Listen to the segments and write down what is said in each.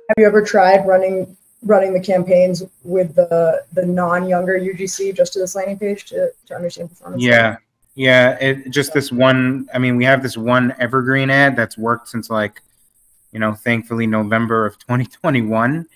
Have you ever tried running the campaigns with the non-younger UGC just to this landing page to understand performance? Yeah. Just this one. I mean, we have this one Evergreen ad that's worked since, like, thankfully November of 2021,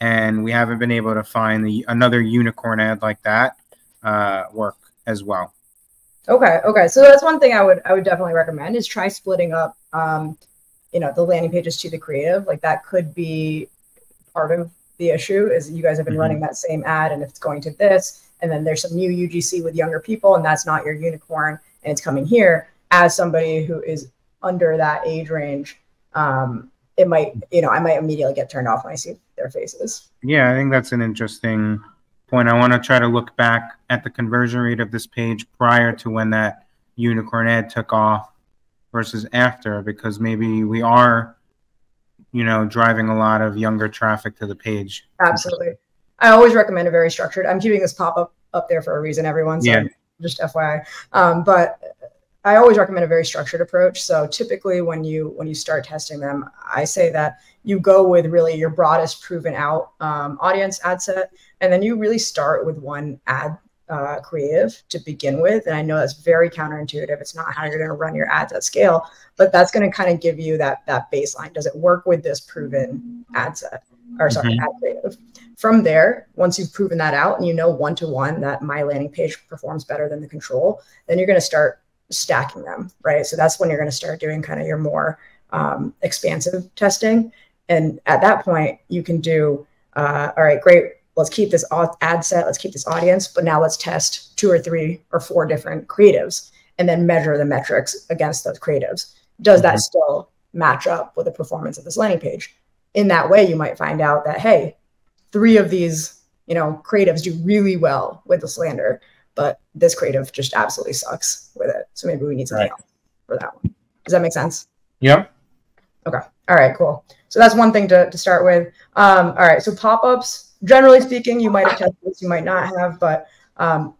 and we haven't been able to find another unicorn ad like that work as well. Okay. So that's one thing I would definitely recommend is try splitting up, the landing pages to the creative. Like that could be part of the issue is you guys have been running that same ad, and if it's going to this, and then there's some new UGC with younger people, and that's not your unicorn, and it's coming here. As somebody who is under that age range, it might, I might immediately get turned off when I see their faces. Yeah, I think that's an interesting point. I want to try to look back at the conversion rate of this page prior to when that unicorn ad took off versus after, because maybe we are, driving a lot of younger traffic to the page. Absolutely. I always recommend a very structured. I'm keeping this pop up there for a reason, everyone. So just FYI. But I always recommend a very structured approach. So typically when you start testing them, I say that you go with really your broadest proven out audience ad set. And then you really start with one ad creative to begin with. And I know that's very counterintuitive. It's not how you're going to run your ads at scale, but that's going to kind of give you that baseline. Does it work with this proven ad set or sorry, ad creative? From there, once you've proven that out and one-to-one that my landing page performs better than the control, then you're going to start stacking them, right? So that's when you're going to start doing kind of your more expansive testing. And at that point, you can do, all right, great. Let's keep this ad set. Let's keep this audience. But now let's test 2 or 3 or 4 different creatives and then measure the metrics against those creatives. Does that still match up with the performance of this landing page? In that way, you might find out that, hey, 3 of these, creatives do really well with the slander, but this creative just absolutely sucks with it. So maybe we need something else for that one. Does that make sense? Yep. Okay. All right, cool. So that's one thing to start with. All right. So pop-ups, generally speaking, you might have tested this, you might not have, but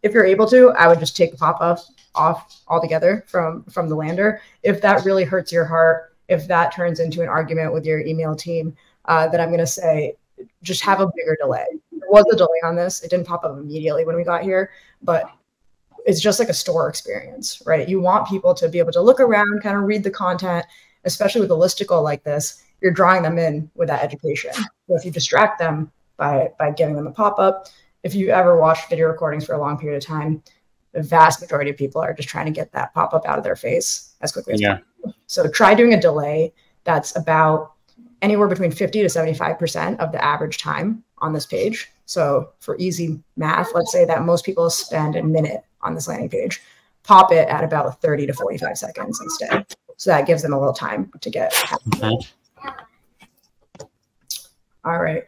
if you're able to, I would just take the pop-up off altogether from the lander. If that really hurts your heart, if that turns into an argument with your email team, then I'm going to say, just have a bigger delay. There was a delay on this. It didn't pop up immediately when we got here, but it's just like a store experience, right? You want people to be able to look around, kind of read the content, especially with a listicle like this. You're drawing them in with that education. So if you distract them by giving them a pop-up, if you ever watched video recordings for a long period of time, the vast majority of people are just trying to get that pop-up out of their face as quickly as possible. So try doing a delay that's about anywhere between 50 to 75% of the average time on this page. So for easy math, let's say that most people spend a minute on this landing page. Pop it at about 30 to 45 seconds instead. So that gives them a little time to get. All right.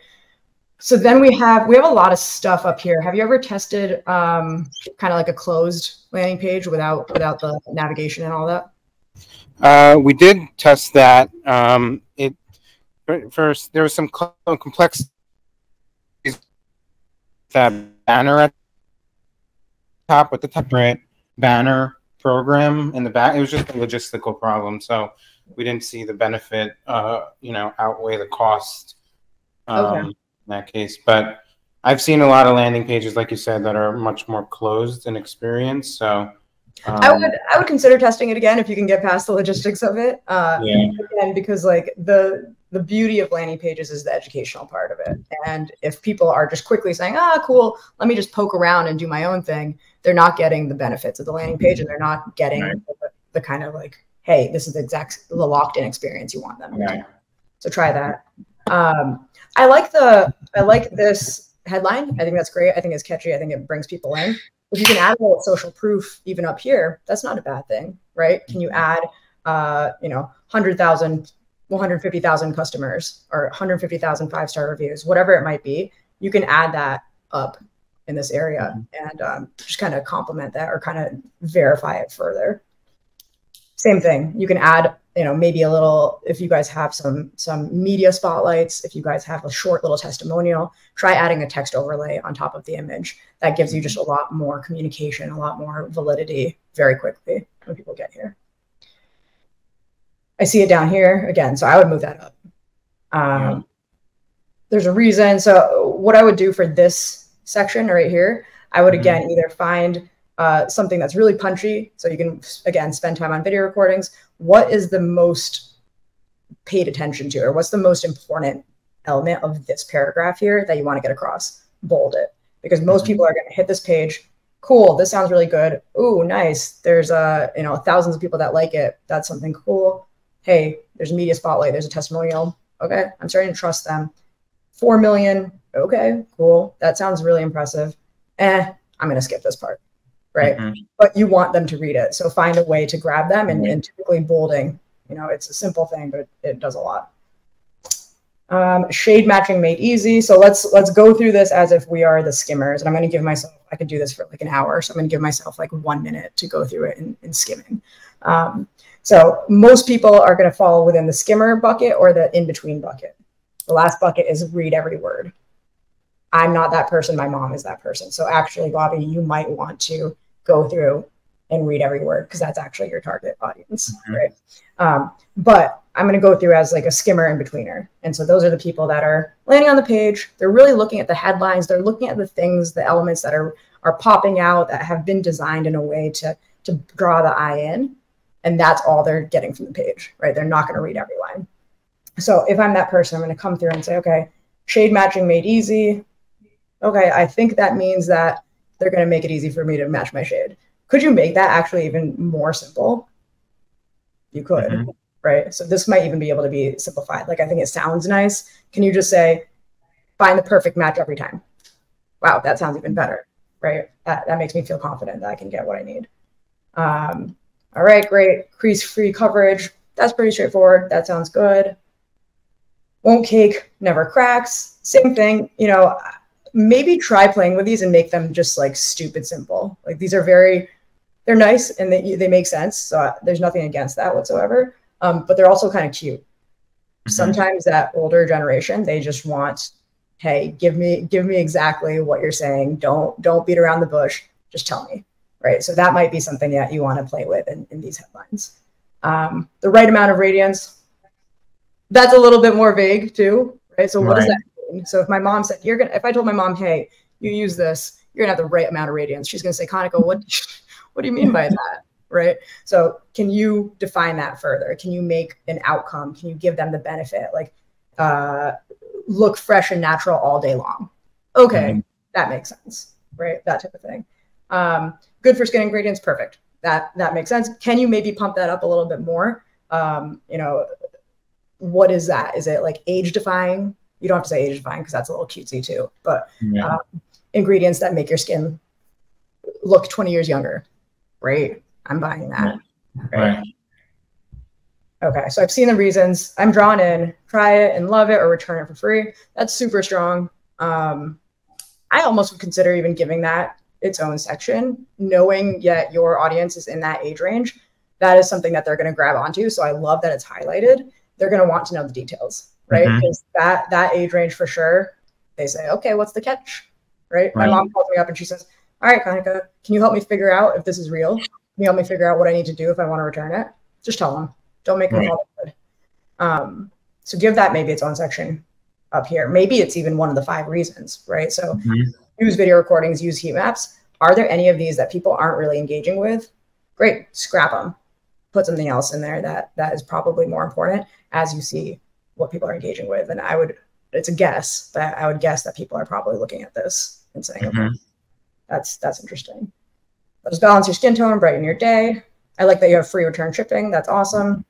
So then we have a lot of stuff up here. Have you ever tested kind of like a closed landing page without the navigation and all that? We did test that. First, there was some complex that banner at the top with the separate banner program in the back. It was just a logistical problem, so we didn't see the benefit, outweigh the cost in that case. But I've seen a lot of landing pages, like you said, that are much more closed in experience. So I would consider testing it again if you can get past the logistics of it. Again, because like the beauty of landing pages is the educational part of it. And if people are just quickly saying, cool, let me just poke around and do my own thing, they're not getting the benefits of the landing page, and they're not getting the kind of like, hey, this is the locked in experience you want them to. So try that. I like this headline. I think that's great. I think it's catchy. I think it brings people in. If you can add a little social proof even up here, that's not a bad thing, right? Can you add, 100,000, 150,000 customers or 150,000 5-star reviews, whatever it might be, you can add that up in this area and just kind of complement that or kind of verify it further. Same thing. You can add, maybe a little, if you guys have some media spotlights, if you guys have a short little testimonial, try adding a text overlay on top of the image. That gives you just a lot more communication, a lot more validity very quickly when people get here. I see it down here again, so I would move that up. There's a reason. So what I would do for this section right here, I would again either find something that's really punchy, so you can again spend time on video recordings. What is the most paid attention to, or what's the most important element of this paragraph here that you want to get across? Bold it, because most people are going to hit this page. Cool, this sounds really good. Ooh, nice. There's thousands of people that like it. That's something cool. Hey, there's a media spotlight. There's a testimonial. Okay, I'm starting to trust them. 4 million. Okay, cool. That sounds really impressive. I'm going to skip this part, right? But you want them to read it. So find a way to grab them, and typically bolding, it's a simple thing, but it does a lot. Shade matching made easy. So let's go through this as if we are the skimmers. And I'm going to give myself, I could do this for like an hour. So I'm going to give myself like 1 minute to go through it in skimming. So most people are going to fall within the skimmer bucket or the in-between bucket. The last bucket is read every word. I'm not that person. My mom is that person. So actually, Bobby, you might want to go through and read every word, because that's actually your target audience, right? But I'm going to go through as like a skimmer in betweener. And so those are the people that are landing on the page. They're really looking at the headlines. They're looking at the things, the elements that are popping out, that have been designed in a way to draw the eye in. And that's all they're getting from the page, right? They're not going to read every line. So if I'm that person, I'm going to come through and say, okay, shade matching made easy. Okay, I think that means that they're going to make it easy for me to match my shade. Could you make that actually even more simple? You could, right? So this might even be able to be simplified. Like, I think it sounds nice. Can you just say, find the perfect match every time? Wow, that sounds even better, right? That makes me feel confident that I can get what I need. All right, great. Crease-free coverage. That's pretty straightforward. That sounds good. Won't cake, never cracks. Same thing, maybe try playing with these and make them just like stupid simple. Like, these are they're nice and they make sense. So there's nothing against that whatsoever. But they're also kind of cute. Sometimes that older generation, they just want, hey, give me exactly what you're saying. Don't beat around the bush. Just tell me, right? So that might be something that you want to play with in these headlines. The right amount of radiance, that's a little bit more vague too, right? So what does that mean? So if my mom said, if I told my mom, hey, you use this, you're gonna have the right amount of radiance, she's gonna say, Kaneko, what do you mean by that, right? So can you define that further? Can you make an outcome? Can you give them the benefit? Like, look fresh and natural all day long. Okay, that makes sense, right? That type of thing. Good for skin ingredients, perfect. That makes sense. Can you maybe pump that up a little bit more? What is that? Is it like age defying? You don't have to say age defying because that's a little cutesy too, but ingredients that make your skin look 20 years younger, right? I'm buying that. Right? Okay, so I've seen the reasons. I'm drawn in, try it and love it or return it for free. That's super strong. I almost would consider even giving that its own section, knowing yet your audience is in that age range. That is something that they're going to grab onto. So I love that it's highlighted. They're going to want to know the details, right? Because that age range for sure, they say, okay, what's the catch, right? My mom calls me up and she says, all right, Kanika, can you help me figure out if this is real? Can you help me figure out what I need to do if I want to return it? Just tell them. Don't make them fall good. So give that maybe its own section up here. Maybe it's even one of the 5 reasons, right? So use video recordings, use heat maps. Are there any of these that people aren't really engaging with? Great, scrap them. Put something else in there that is probably more important as you see what people are engaging with. And it's a guess, but I would guess that people are probably looking at this and saying, okay, that's interesting. Let's balance your skin tone, brighten your day. I like that you have free return shipping. That's awesome.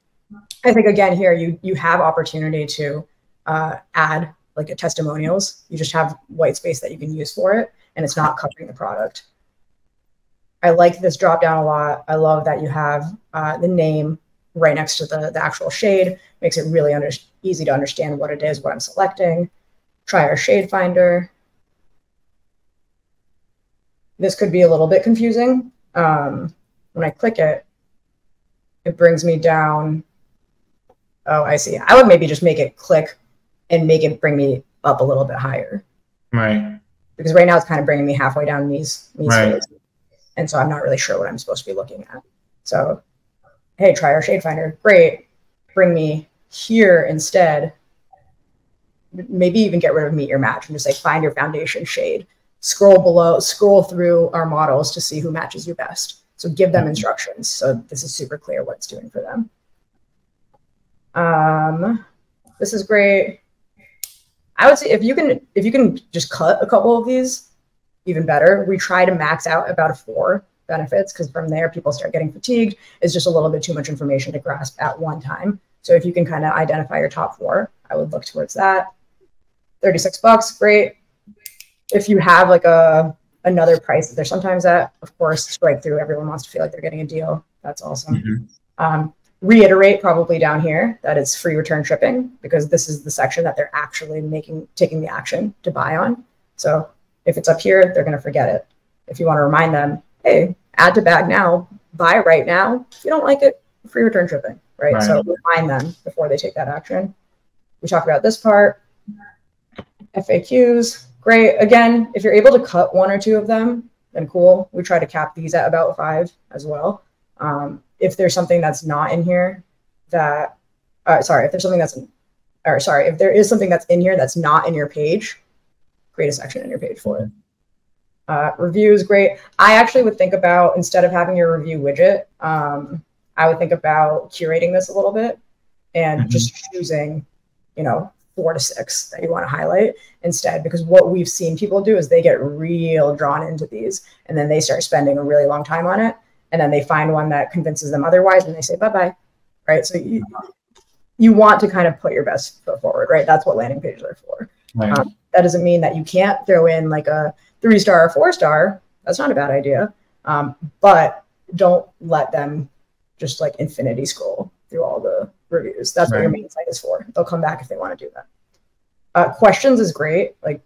I think again here, you have opportunity to add like a testimonials. You just have white space that you can use for it, and it's not covering the product. I like this drop down a lot. I love that you have the name right next to the actual shade. Makes it really easy to understand what it is, what I'm selecting. Try our shade finder. This could be a little bit confusing. When I click it, it brings me down. Oh, I see. I would maybe just make it click and make it bring me up a little bit higher. Right. Because right now it's kind of bringing me halfway down these shades. And so I'm not really sure what I'm supposed to be looking at. So, hey, try our shade finder. Great. Bring me here instead. maybe even get rid of meet your match and just like find your foundation shade. Scroll below, scroll through our models to see who matches you best. So give them instructions. So this is super clear what it's doing for them. This is great. I would say if you can just cut a couple of these, even better. We try to max out about 4 benefits, because from there people start getting fatigued. It's just a little bit too much information to grasp at one time. So if you can kind of identify your top 4, I would look towards that. $36, great. If you have like another price that they're sometimes at, of course, strike through. Everyone wants to feel like they're getting a deal. That's awesome. Reiterate probably down here that it's free return shipping, because this is the section that they're actually taking the action to buy on. So if it's up here, they're going to forget it. If you want to remind them, hey, add to bag now, buy right now. If you don't like it, free return shipping, right? So remind them before they take that action. We talked about this part. FAQs, great. Again, if you're able to cut 1 or 2 of them, then cool. We try to cap these at about 5 as well. If there's something that's not in here that, if there is something that's in here that's not in your page, create a section in your page for it. Reviews, great. I actually would think about, instead of having your review widget, I would think about curating this a little bit and just choosing, 4 to 6 that you want to highlight instead, because what we've seen people do is they get real drawn into these and then they start spending a really long time on it. And then they find one that convinces them otherwise and they say, bye-bye, right? So you want to kind of put your best foot forward, right? That's what landing pages are for. Right. That doesn't mean that you can't throw in like a 3-star or 4-star. That's not a bad idea. But don't let them just like infinity scroll through all the reviews. That's what your main site is for. They'll come back if they want to do that. Questions is great, like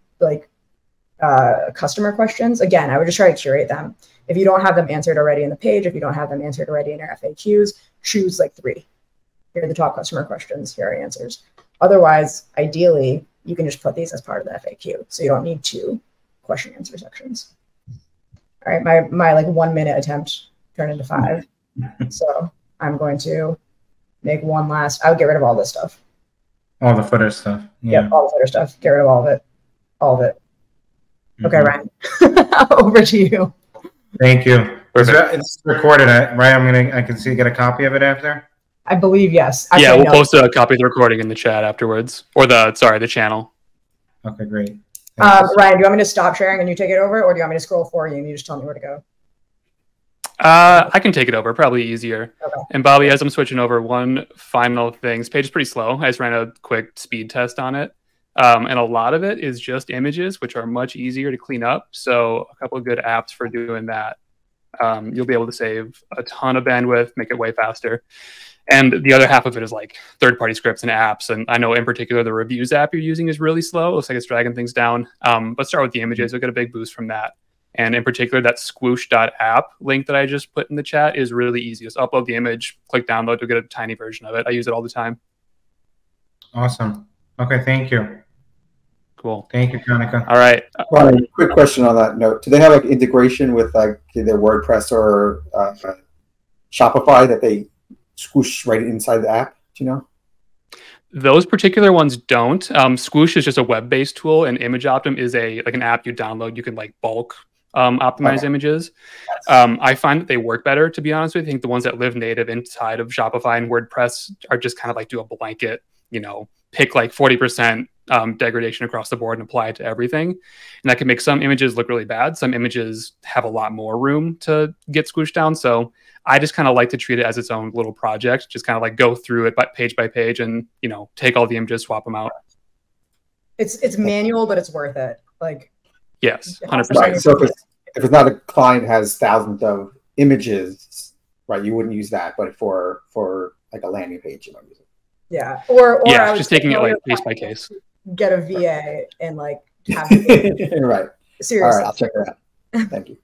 customer questions. Again, I would just try to curate them. If you don't have them answered already in the page, if you don't have them answered already in your FAQs, choose like 3. Here are the top customer questions. Here are answers. Otherwise, ideally, you can just put these as part of the FAQ. So you don't need 2 question answer sections. All right, my like 1-minute attempt turned into 5. So I'm going to make one last. I would get rid of all this stuff. All the footer stuff. Yeah. Yep, all the footer stuff. Get rid of all of it. All of it. Okay, Ryan. Over to you. Thank you. It's recorded, right? I can see, get a copy of it after. I believe yes. Yeah, we'll post a copy of the recording in the chat afterwards, or the channel. Okay, great. Ryan, do you want me to stop sharing and you take it over, or do you want me to scroll for you and you just tell me where to go? I can take it over, probably easier. Okay. And Bobby, as I'm switching over, one final thing. This page is pretty slow. I just ran a quick speed test on it. And a lot of it is just images, which are much easier to clean up. So a couple of good apps for doing that. You'll be able to save a ton of bandwidth, make it way faster. And the other half of it is like third-party scripts and apps. And I know in particular, the reviews app you're using is really slow. It looks like it's dragging things down. But start with the images. You'll get a big boost from that. And in particular, that squoosh.app link that I just put in the chat is really easy. Just upload the image, click download, you'll get a tiny version of it. I use it all the time. Awesome. Okay, thank you. Cool. Thank you, Kanika. All right. Ronnie, quick question on that note. Do they have like integration with like either WordPress or Shopify that they squish right inside the app? Do you know? Those particular ones don't. Squoosh is just a web-based tool, and ImageOptim is an app you download. You can like bulk optimize images. I find that they work better, to be honest with you. I think the ones that live native inside of Shopify and WordPress are just kind of like do a blanket, pick like 40% degradation across the board and apply it to everything. And that can make some images look really bad. Some images have a lot more room to get squished down. So I just kind of like to treat it as its own little project, just kind of like go through it page by page and, take all the images, swap them out. It's manual, but it's worth it. Like, yes, 100%. Right. So if it's not a client has thousands of images, right, you wouldn't use that, but for like a landing page, you might use it. Yeah. Or yeah, just taking it like case by case. Get a VA and like have right. Seriously. All right, I'll check it out. Thank you.